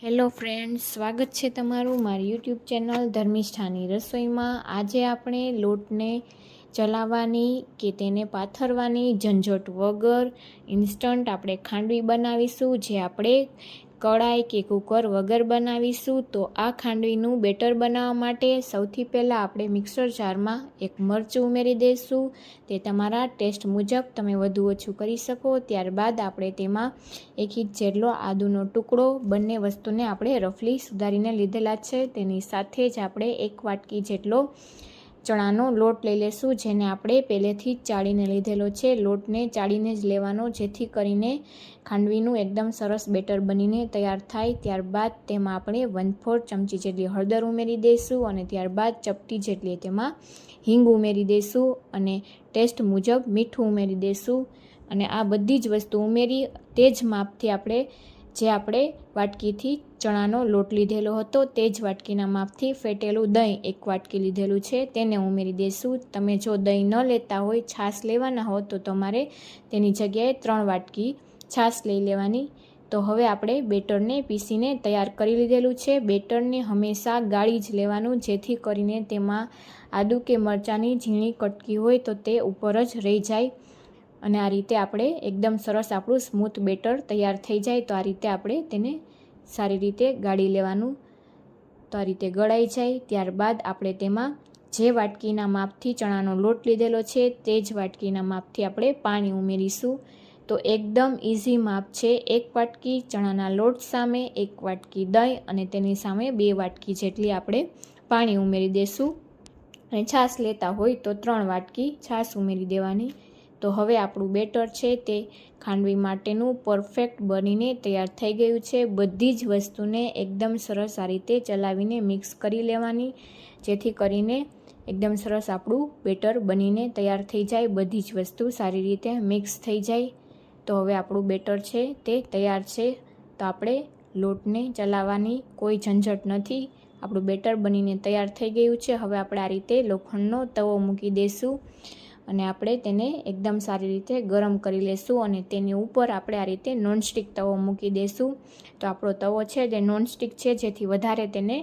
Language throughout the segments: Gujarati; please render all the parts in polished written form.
હેલો ફ્રેન્ડ્સ, સ્વાગત છે તમારું મારી યુટ્યુબ ચેનલ ધર્મિષ્ઠાની રસોઈમાં। આજે આપણે લોટને ચલાવવાની કે તેને પાથરવાની ઝંઝટ વગર ઇન્સ્ટન્ટ આપણે ખાંડવી બનાવીશું, જે આપણે કડાઈ કે કુકર વગર બનાવીશું। તો આ ખાંડવીનું બેટર બનાવવા માટે સૌથી પહેલાં આપણે મિક્સર જારમાં એક મરચું ઉમેરી દઈશું। તે તમારા ટેસ્ટ મુજબ તમે વધુ ઓછું કરી શકો। ત્યારબાદ આપણે તેમાં 1 ઇંચ જેટલો આદુનો ટુકડો, બંને વસ્તુને આપણે રફલી સુધારીને લીધેલા છે। તેની સાથે જ આપણે 1 વાટકી જેટલો ચણાનો લોટ લઈ લેશું, જેને આપણે પહેલેથી જ ચાળીને લીધેલો છે। લોટને ચાળીને જ લેવાનો, જેથી કરીને ખાંડવીનું એકદમ સરસ બેટર બનીને તૈયાર થાય। ત્યારબાદ તેમાં આપણે 1/4 ચમચી જેટલી હળદર ઉમેરી દઈશું અને ત્યારબાદ ચપટી જેટલી તેમાં હિંગ ઉમેરી દઈશું અને ટેસ્ટ મુજબ મીઠું ઉમેરી દઈશું। અને આ બધી જ વસ્તુ ઉમેરી તે જ માપથી આપણે વાટકીથી ચણાનો લોટ લીધેલો હતો, તે જ વાટકીના માપથી ફેટેલું દહીં 1 વાટકી લીધેલું છે, તેને ઉમેરી દઈશું। તમે જો દહીં ન લેતા હોય, છાશ લેવાના હો તો તમારે તેની જગ્યાએ 3 વાટકી છાશ લઈ લેવાની। તો હવે આપણે બેટરને પીસીને તૈયાર કરી લીધેલું છે। બેટરને હંમેશા ગાળી જ લેવાનું, જેથી કરીને તેમાં આદુ કે મરચાંની ઝીણી કટકી હોય તો તે ઉપર જ રહી જાય અને આ રીતે આપણે એકદમ સરસ આપણું સ્મૂથ બેટર તૈયાર થઈ જાય। તો આ રીતે આપણે તેને સારી રીતે ગાળી લેવાનું। તો આ રીતે ગળાઈ જાય ત્યારબાદ આપણે તેમાં જે વાટકીના માપથી ચણાનો લોટ લીધેલો છે, તે જ વાટકીના માપથી આપણે પાણી ઉમેરીશું। તો એકદમ ઇઝી માપ છે। 1 વાટકી ચણાના લોટ સામે 1 વાટકી દહીં અને તેની સામે 2 વાટકી જેટલી આપણે પાણી ઉમેરી દઈશું અને છાશ લેતા હોય તો 3 વાટકી છાશ ઉમેરી દેવાની। તો હવે આપણું બેટર છે તે ખાંડવી માટેનું પરફેક્ટ બનીને તૈયાર થઈ ગયું છે। બધી જ વસ્તુને એકદમ સરસ આ રીતે ચલાવીને મિક્સ કરી લેવાની, જેથી કરીને એકદમ સરસ આપણું બેટર બનીને તૈયાર થઈ જાય, બધી જ વસ્તુ સારી રીતે મિક્સ થઈ જાય। તો હવે આપણું બેટર છે તે તૈયાર છે। તો આપણે લોટને ચલાવવાની કોઈ ઝંઝટ નથી, આપણું બેટર બનીને તૈયાર થઈ ગયું છે। હવે આપણે આ રીતે લોખંડનો તવો મૂકી દઈશું અને આપણે તેને એકદમ સારી રીતે ગરમ કરી લેશું અને તેની ઉપર આપણે આ રીતે નોનસ્ટિક તવો મૂકી દઈશું। તો આપણો તવો છે તે નોનસ્ટિક છે, જેથી વધારે તેને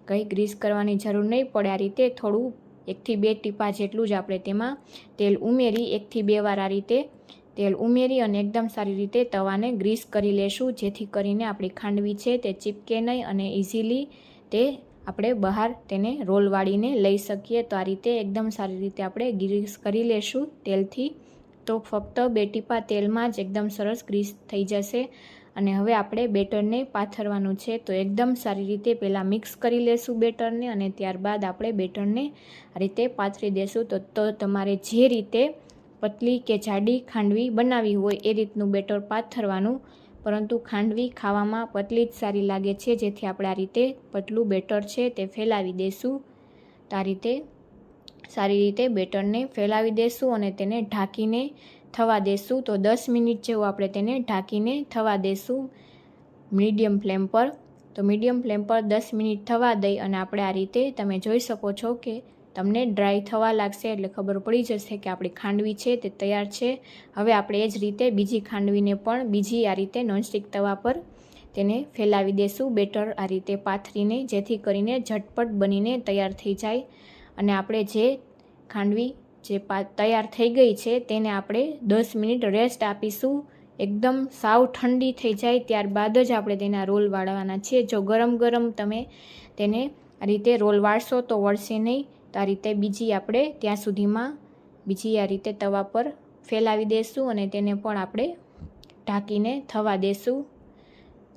કંઈ ગ્રીસ કરવાની જરૂર નહીં પડે। આ રીતે થોડું 1 થી 2 ટીપા જેટલું જ આપણે તેમાં તેલ ઉમેરી 1 થી 2 વાર આ રીતે તેલ ઉમેરી અને એકદમ સારી રીતે તવાને ગ્રીસ કરી લેશું, જેથી કરીને આપણી ખાંડવી છે તે ચીપકે નહીં અને ઇઝીલી તે આપણે બહાર તેને રોલ વાળીને લઈ શકીએ। તો આ રીતે એકદમ સારી રીતે આપણે ગ્રીસ કરી લેશું તેલથી। તો ફક્ત 2 ટીપા તેલમાં જ એકદમ સરસ ગ્રીસ થઈ જશે। અને હવે આપણે બેટરને પાથરવાનું છે। તો એકદમ સારી રીતે પહેલાં મિક્સ કરી લેશું બેટરને અને ત્યારબાદ આપણે બેટરને આ રીતે પાથરી દેશું। તો તમારે જે રીતે પતલી કે જાડી ખાંડવી બનાવી હોય એ રીતનું બેટર પાથરવાનું, પરંતુ ખાંડવી ખાવામાં પતલી જ સારી લાગે છે, જેથી આપણે આ રીતે પતલું બેટર છે તે ફેલાવી દઈશું। તો આ રીતે સારી રીતે બેટરને ફેલાવી દઈશું અને તેને ઢાંકીને થવા દઈશું। તો 10 મિનિટ જેવું આપણે તેને ઢાંકીને થવા દઈશું મીડિયમ ફ્લેમ પર। તો મીડિયમ ફ્લેમ પર 10 મિનિટ થવા દઈ અને આપણે આ રીતે તમે જોઈ શકો છો કે તમને ડ્રાય થવા લાગશે, એટલે ખબર પડી જશે કે આપણી ખાંડવી છે તે તૈયાર છે। હવે આપણે એ જ રીતે બીજી ખાંડવીને પણ બીજી આ રીતે નોનસ્ટિક તવા પર તેને ફેલાવી દઈશું બેટર આ રીતે પાથરીને, જેથી કરીને ઝટપટ બનીને તૈયાર થઈ જાય। અને આપણે જે ખાંડવી જે તૈયાર થઈ ગઈ છે તેને આપણે 10 મિનિટ રેસ્ટ આપીશું, એકદમ સાવ ઠંડી થઈ જાય ત્યારબાદ જ આપણે તેના રોલ વાળવાના છે। જો ગરમ ગરમ તમે તેને આ રીતે રોલ વાળશો તો વળશે નહીં। તો આ રીતે બીજી આપણે ત્યાં સુધીમાં બીજી આ રીતે તવા પર ફેલાવી દઈશું અને તેને પણ આપણે ઢાંકીને થવા દઈશું,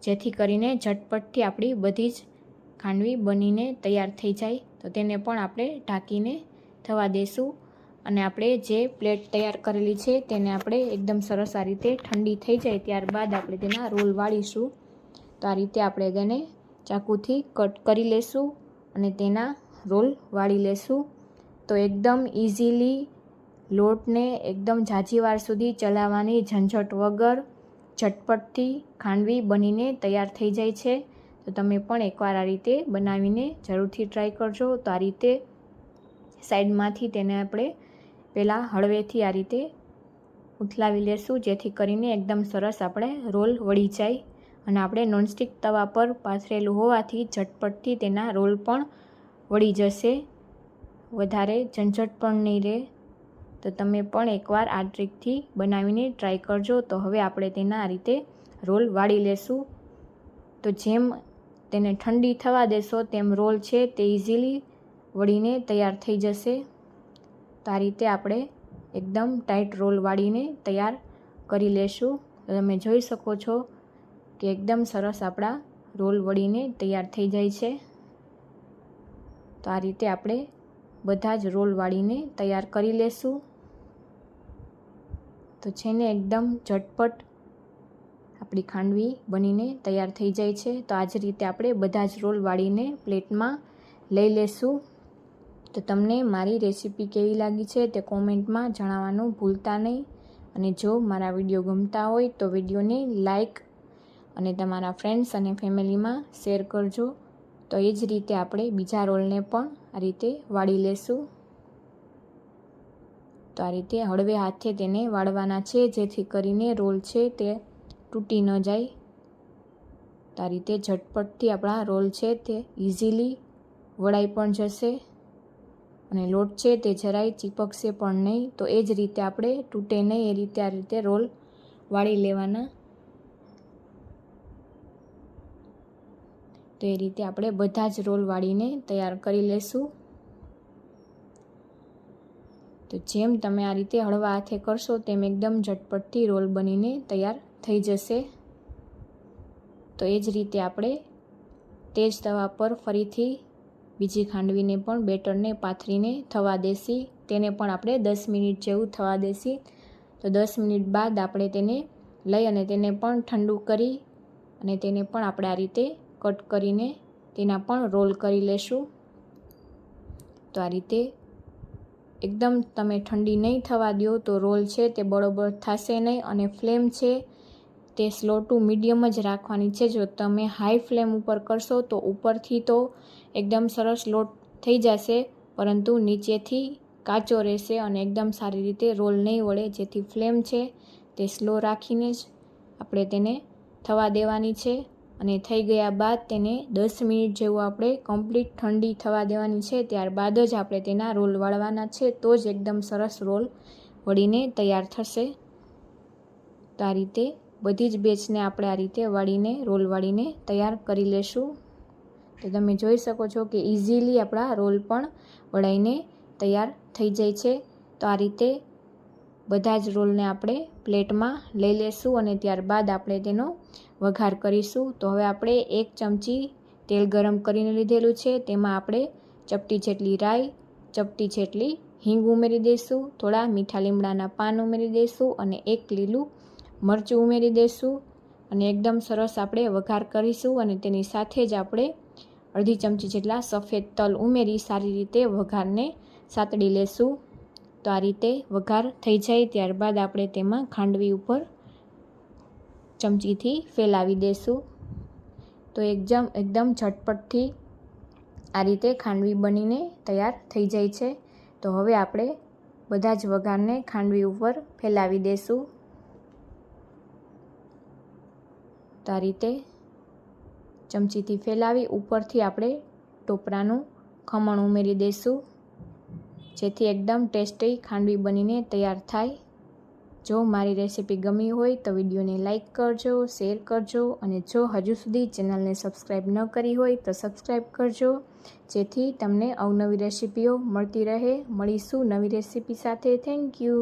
જેથી કરીને ઝટપટથી આપણી બધી જ ખાંડવી બનીને તૈયાર થઈ જાય। તો તેને પણ આપણે ઢાંકીને થવા દઈશું અને આપણે જે પ્લેટ તૈયાર કરેલી છે તેને આપણે એકદમ સરસ આ રીતે ઠંડી થઈ જાય ત્યારબાદ આપણે તેના રોલ વાળીશું। તો આ રીતે આપણે તેને ચાકુથી કટ કરી લેશું અને તેના રોલ વાળી લેશું। તો એકદમ ઇઝીલી લોટને એકદમ ઝાઝી વાર સુધી ચલાવવાની ઝંઝટ વગર ઝટપટથી ખાંડવી બનીને તૈયાર થઈ જાય છે। તો તમે પણ એકવાર આ રીતે બનાવીને જરૂરથી ટ્રાય કરજો। તો આ રીતે સાઈડમાંથી તેને આપણે પહેલાં હળવેથી આ રીતે ઉથલાવી લેશું, જેથી કરીને એકદમ સરસ આપણે રોલ વળી જાય અને આપણે નોનસ્ટિક તવા પર પાથરેલું હોવાથી ઝટપટથી તેના રોલ પણ વળી જશે, વધારે ઝંઝટ પણ નહીં રહે. તો તમે પણ એકવાર આ ટ્રીકથી બનાવીને ટ્રાય કરજો. તો હવે આપણે તેના આ રીતે રોલ વાળી લેશું. તો જેમ તેને ઠંડી થવા દેશો તેમ રોલ છે તે ઇઝીલી વળીને તૈયાર થઈ જશે. તો આ રીતે આપણે એકદમ ટાઈટ રોલ વાળીને તૈયાર કરી લેશું. તો તમે જોઈ શકો છો કે એકદમ સરસ આપણા રોલ વળીને તૈયાર થઈ જાય છે. તો આ રીતે આપણે બધા જ રોલ વાળીને તૈયાર કરી લેશું. તો છે ને એકદમ ઝટપટ આપણી ખાંડવી બનીને તૈયાર થઈ જાય છે. તો આ જ રીતે આપણે બધા જ રોલ વાળીને પ્લેટમાં લઈ લેશું. તો તમને મારી રેસીપી કેવી લાગી છે તે કોમેન્ટમાં જણાવવાનું ભૂલતા નહીં. અને જો મારા વિડીયો ગમતા હોય તો વિડીયોને લાઈક અને તમારા ફ્રેન્ડ્સ અને ફેમિલીમાં શેર કરજો. તો એ જ રીતે આપણે બીજા રોલને પણ આ રીતે વાળી લેશું. તો આ રીતે હળવે હાથે તેને વાળવાના છે, જેથી કરીને રોલ છે તે તૂટી ન જાય. તો આ રીતે ઝટપટથી આપણા રોલ છે તે ઇઝીલી વળાઈ પણ જશે અને લોટ છે તે જરાય ચીપકશે પણ નહીં. તો એ જ રીતે આપણે તૂટે નહીં એ રીતે આ રીતે રોલ વાળી લેવાના. તો એ રીતે આપણે બધા જ રોલ વાળીને તૈયાર કરી લેશું. તો જેમ તમે આ રીતે હળવા હાથે કરશો તેમ એકદમ ઝટપટથી રોલ બનીને તૈયાર થઈ જશે. તો એ જ રીતે આપણે તે જ તવા પર ફરીથી બીજી ખાંડવીને પણ બેટરને પાથરીને થવા દેશી. તેને પણ આપણે 10 મિનિટ જેવું થવા દેશી. તો 10 મિનિટ બાદ આપણે તેને લઈ અને તેને પણ ઠંડુ કરી અને તેને પણ આપણે આ રીતે કટ કરીને તેના પણ રોલ કરી લેશું. તો આ રીતે એકદમ તમે ઠંડી નહીં થવા દો તો રોલ છે તે બરોબર થશે નહીં. અને ફ્લેમ છે તે સ્લો ટુ મીડિયમ જ રાખવાની છે. જો તમે હાઈ ફ્લેમ ઉપર કરશો તો ઉપરથી તો એકદમ સરસ લોટ થઈ જશે, પરંતુ નીચેથી કાચો રહેશે અને એકદમ સારી રીતે રોલ નહીં વળે. જેથી ફ્લેમ છે તે સ્લો રાખીને જ આપણે તેને થવા દેવાની છે. અને થઈ ગયા બાદ તેને 10 મિનિટ જેવું આપણે કમ્પ્લીટ ઠંડી થવા દેવાની છે. ત્યારબાદ જ આપણે તેના રોલ વાળવાના છે. તો જ એકદમ સરસ રોલ વળીને તૈયાર થશે. તો આ રીતે બધી જ બેચને આપણે આ રીતે વાળીને રોલ વાળીને તૈયાર કરી લેશું. તો તમે જોઈ શકો છો કે ઇઝીલી આપણા રોલ પણ વળાઈને તૈયાર થઈ જાય છે. તો આ રીતે બધા જ રોલને આપણે પ્લેટમાં લઈ લેશું અને ત્યારબાદ આપણે તેનો વઘાર કરીશું. તો હવે આપણે 1 ચમચી તેલ ગરમ કરીને લીધેલું છે. તેમાં આપણે ચપટી જેટલી રાઈ, ચપટી જેટલી હિંગ ઉમેરી દઈશું, થોડા મીઠા લીમડાના પાન ઉમેરી દઈશું અને 1 લીલું મરચું ઉમેરી દઈશું અને એકદમ સરસ આપણે વઘાર કરીશું. અને તેની સાથે જ આપણે અડધી ચમચી જેટલા સફેદ તલ ઉમેરી સારી રીતે વઘારને સાતડી લેશું. તો આ રીતે વઘાર થઈ જાય ત્યારબાદ આપણે તેમાં ખાંડવી ઉપર ચમચીથી ફેલાવી દઈશું. તો એકદમ ઝટપટથી આ રીતે ખાંડવી બનીને તૈયાર થઈ જાય છે. તો હવે આપણે બધા જ વઘારને ખાંડવી ઉપર ફેલાવી દઈશું. તો આ રીતે ચમચીથી ફેલાવી ઉપરથી આપણે ટોપરાનું ખમણ ઉમેરી દઈશું, જેથી એકદમ ટેસ્ટી ખાંડવી બનીને તૈયાર થાય. જો મારી રેસીપી ગમી હોય તો વિડીયોને લાઈક કરજો, શેર કરજો અને જો હજુ સુધી ચેનલને સબસ્ક્રાઈબ ન કરી હોય તો સબસ્ક્રાઈબ કરજો, જેથી તમને અવનવી રેસીપીઓ મળતી રહે. મળીશું નવી રેસીપી સાથે. Thank you.